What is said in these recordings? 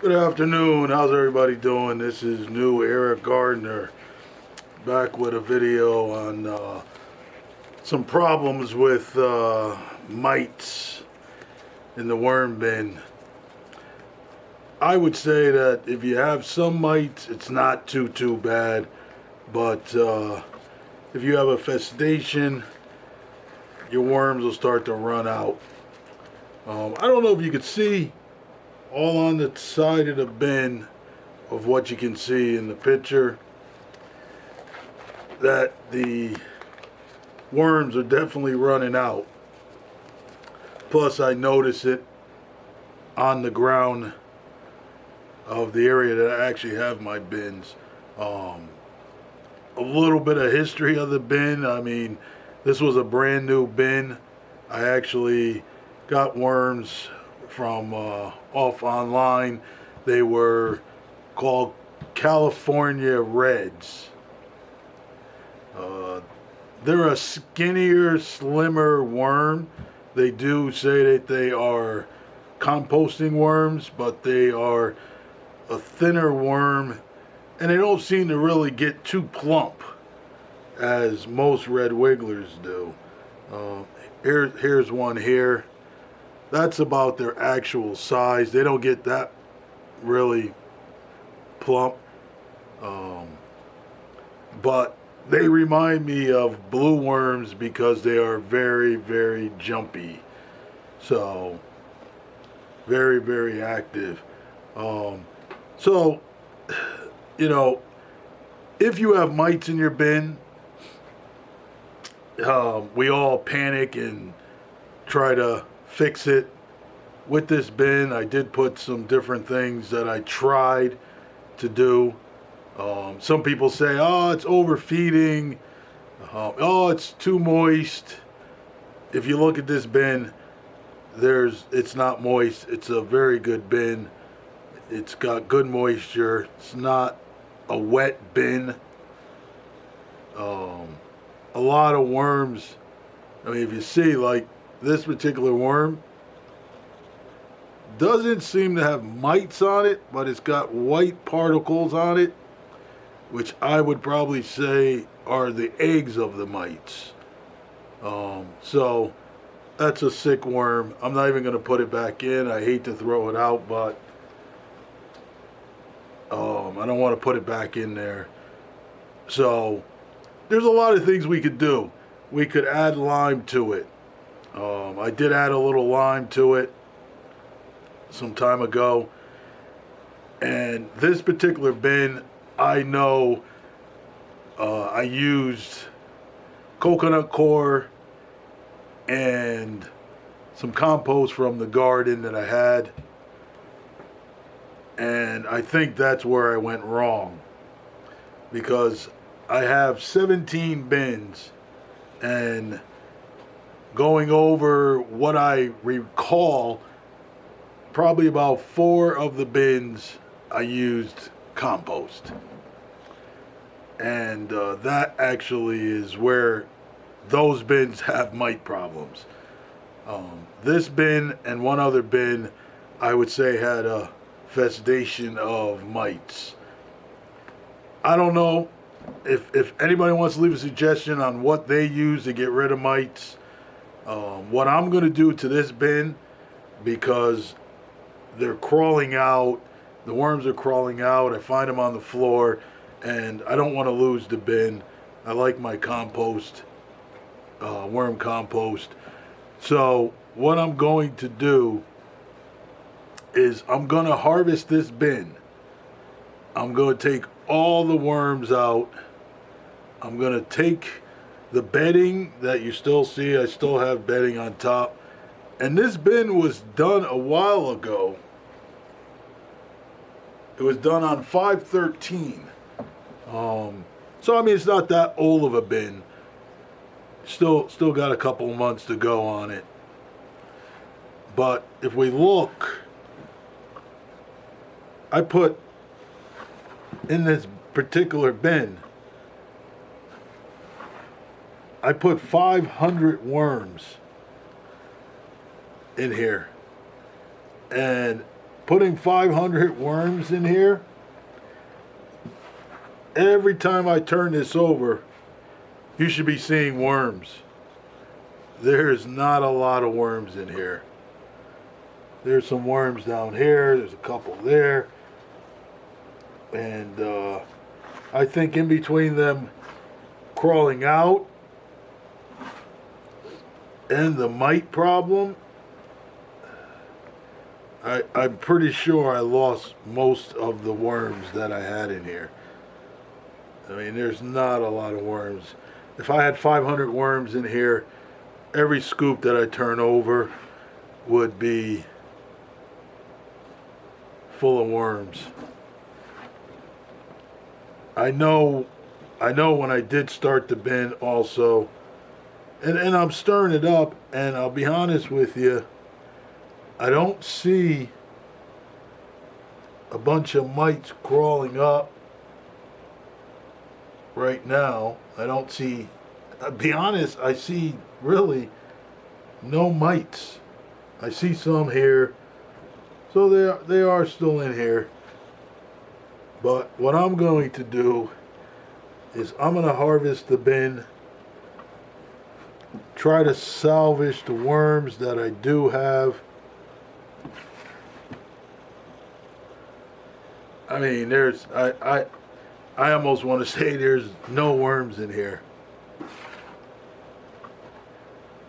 Good afternoon. How's everybody doing? This is new Eric Gardner back with a video on some problems with mites in the worm bin. I would say that if you have some mites, it's not too bad, but if you have a festation, your worms will start to run out. I don't know if you could see all on the side of the bin of what you can see in the picture that the worms are definitely running out. Plus, I notice it on the ground of the area that I actually have my bins. A little bit of history of the bin. I mean, this was a brand new bin. I actually got worms from off online. They were called California Reds. Uh, they're a skinnier, slimmer worm. They do say that they are composting worms, but they are a thinner worm, and they don't seem to really get too plump as most red wigglers do. Uh, here's one here. That's about their actual size. They don't get that really plump, um, but they remind me of blue worms because they are very jumpy. So very active. Um, so you know, if you have mites in your bin, we all panic and try to fix it. With this bin, I did put some different things that I tried to do. Some people say, oh, it's overfeeding. Oh, it's too moist. If you look at this bin, it's not moist. It's a very good bin. It's got good moisture. It's not a wet bin. Um, a lot of worms. I mean, if you see, like this particular worm, doesn't seem to have mites on it, but it's got white particles on it, which I would probably say are the eggs of the mites. So that's a sick worm. I'm not even going to put it back in. I hate to throw it out, but I don't want to put it back in there. So there's a lot of things we could do. We could add lime to it. I did add a little lime to it some time ago. And this particular bin, I know I used coconut coir and some compost from the garden that I had. And I think that's where I went wrong because I have 17 bins, and going over what I recall, probably about 4 of the bins I used compost. And that actually is where those bins have mite problems. This bin and one other bin, I would say, had a festation of mites. I don't know if anybody wants to leave a suggestion on what they use to get rid of mites. What I'm going to do to this bin, because they're crawling out, the worms are crawling out, I find them on the floor, and I don't want to lose the bin. I like my compost, worm compost. So what I'm going to do is I'm going to harvest this bin. I'm going to take all the worms out. I'm going to take the bedding that you still see. I still have bedding on top. And this bin was done a while ago. It was done on 5/13. So I mean, it's not that old of a bin. Still got a couple months to go on it. But if we look, I put in this particular bin, I put 500 worms in here. And putting 500 worms in here, every time I turn this over, you should be seeing worms. There's not a lot of worms in here. There's some worms down here. There's a couple there. And I think in between them crawling out and the mite problem, I'm pretty sure I lost most of the worms that I had in here. I mean, there's not a lot of worms. If I had 500 worms in here, every scoop that I turn over would be full of worms. I know when I did start the bin also, and I'm stirring it up, and I'll be honest with you, I don't see a bunch of mites crawling up right now. I don't see, I'll be honest, I see really no mites. I see some here, so they are still in here. But what I'm going to do is I'm going to harvest the bin, try to salvage the worms that I do have. I mean, I almost want to say there's no worms in here.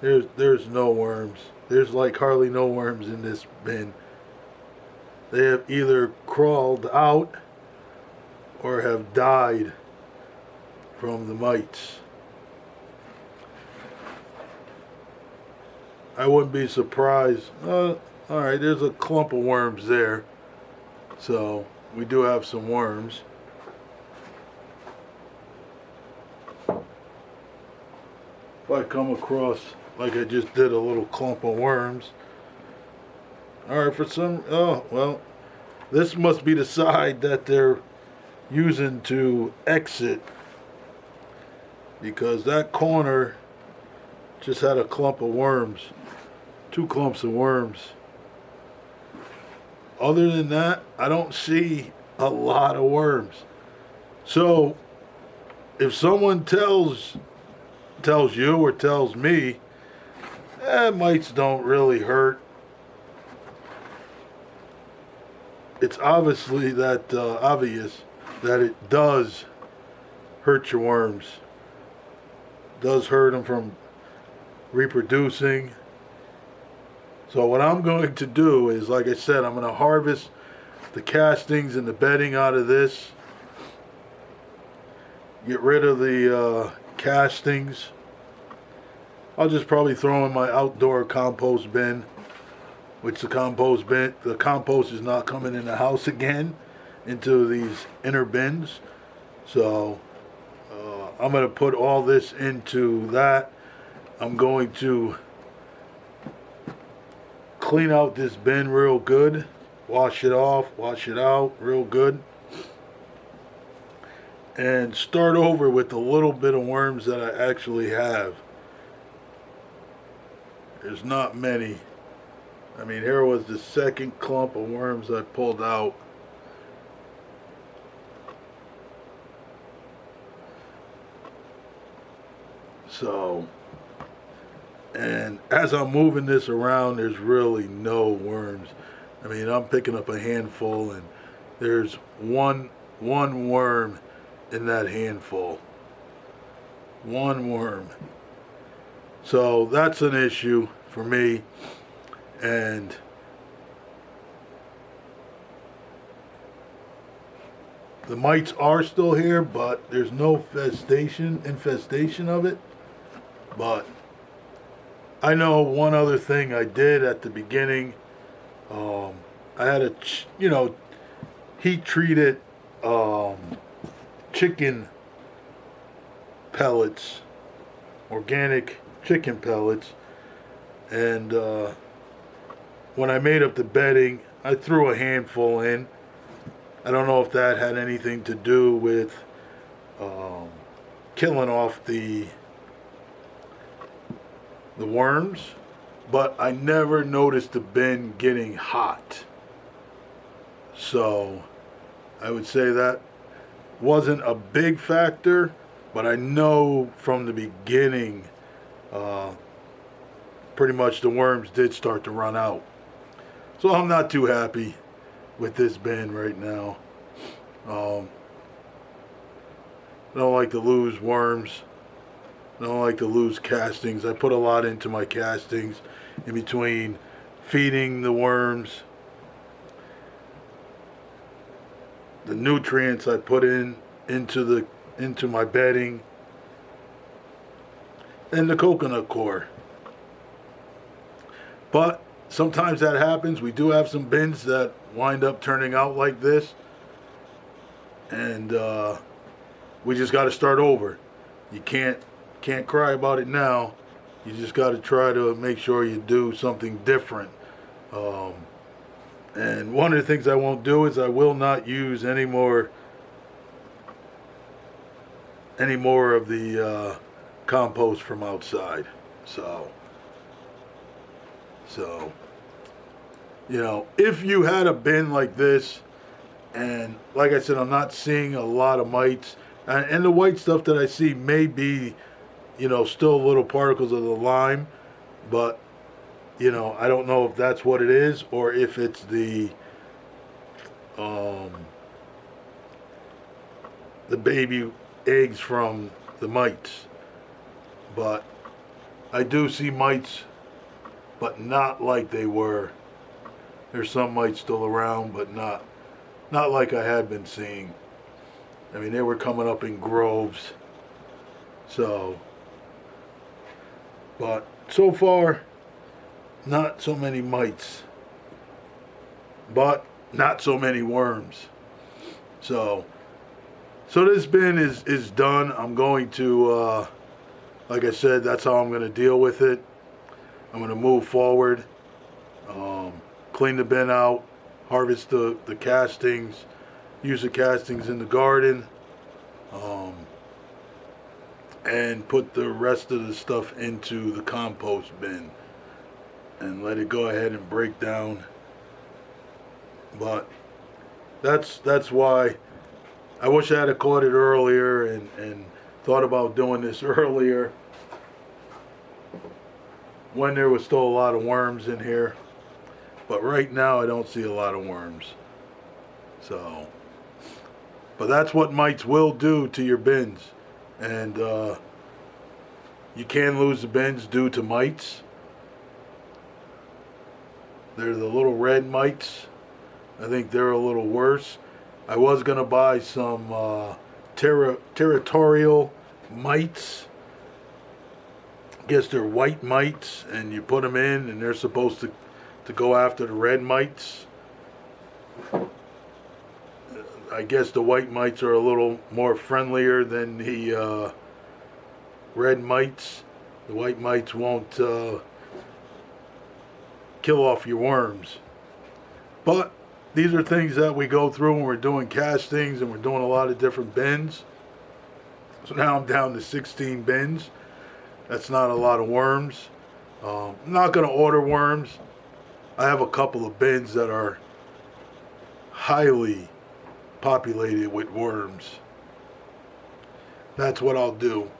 There's no worms. There's like hardly no worms in this bin. They have either crawled out or have died from the mites. I wouldn't be surprised. All right, there's a clump of worms there. So we do have some worms. If I come across, like I just did, a little clump of worms. All right, oh, well, this must be the side that they're using to exit, because that corner just had a clump of worms, 2 clumps of worms. Other than that, I don't see a lot of worms. So if someone tells you or tells me, mites don't really hurt, it's obvious that it does hurt your worms. It does hurt them from reproducing. So what I'm going to do is, like I said, I'm going to harvest the castings and the bedding out of this. Get rid of the castings. I'll just probably throw in my outdoor compost bin, which the compost is not coming in the house again, into these inner bins. So I'm going to put all this into that. I'm going to clean out this bin real good, wash it off, wash it out real good, and start over with the little bit of worms that I actually have. There's not many. I mean, here was the second clump of worms I pulled out. So, and as I'm moving this around, there's really no worms. I mean, I'm picking up a handful, and there's one worm in that handful. One worm. So that's an issue for me. And the mites are still here, but there's no infestation of it. But I know one other thing I did at the beginning. I had a heat treated chicken pellets, organic chicken pellets, and when I made up the bedding, I threw a handful in. I don't know if that had anything to do with killing off the worms, but I never noticed the bin getting hot. So I would say that wasn't a big factor, but I know from the beginning, uh, pretty much the worms did start to run out. So I'm not too happy with this bin right now. Um, I don't like to lose worms. I don't like to lose castings. I put a lot into my castings in between feeding the worms, the nutrients I put into my bedding, and the coconut coir. But sometimes that happens. We do have some bins that wind up turning out like this, and we just got to start over. You can't cry about it now. You just got to try to make sure you do something different. Um, and one of the things I won't do is I will not use any more of the compost from outside. So if you had a bin like this, and like I said, I'm not seeing a lot of mites, and the white stuff that I see may be, still little particles of the lime, but I don't know if that's what it is or if it's the baby eggs from the mites. But I do see mites, but not like they were. There's some mites still around, but not like I had been seeing. I mean, they were coming up in groves. So, but so far, not so many mites, but not so many worms. So this bin is done. I'm going to, like I said, that's how I'm going to deal with it. I'm going to move forward, clean the bin out, harvest the castings, use the castings in the garden, and put the rest of the stuff into the compost bin and let it go ahead and break down. But that's why I wish I had caught it earlier and thought about doing this earlier when there was still a lot of worms in here. But right now I don't see a lot of worms. So, but that's what mites will do to your bins. And you can lose the bins due to mites. They're the little red mites. I think they're a little worse. I was going to buy some territorial mites. I guess they're white mites, and you put them in, and they're supposed to go after the red mites. I guess the white mites are a little more friendlier than the red mites. The white mites won't kill off your worms. But these are things that we go through when we're doing castings and we're doing a lot of different bins. So now I'm down to 16 bins. That's not a lot of worms. I'm not going to order worms. I have a couple of bins that are highly populated with worms. That's what I'll do.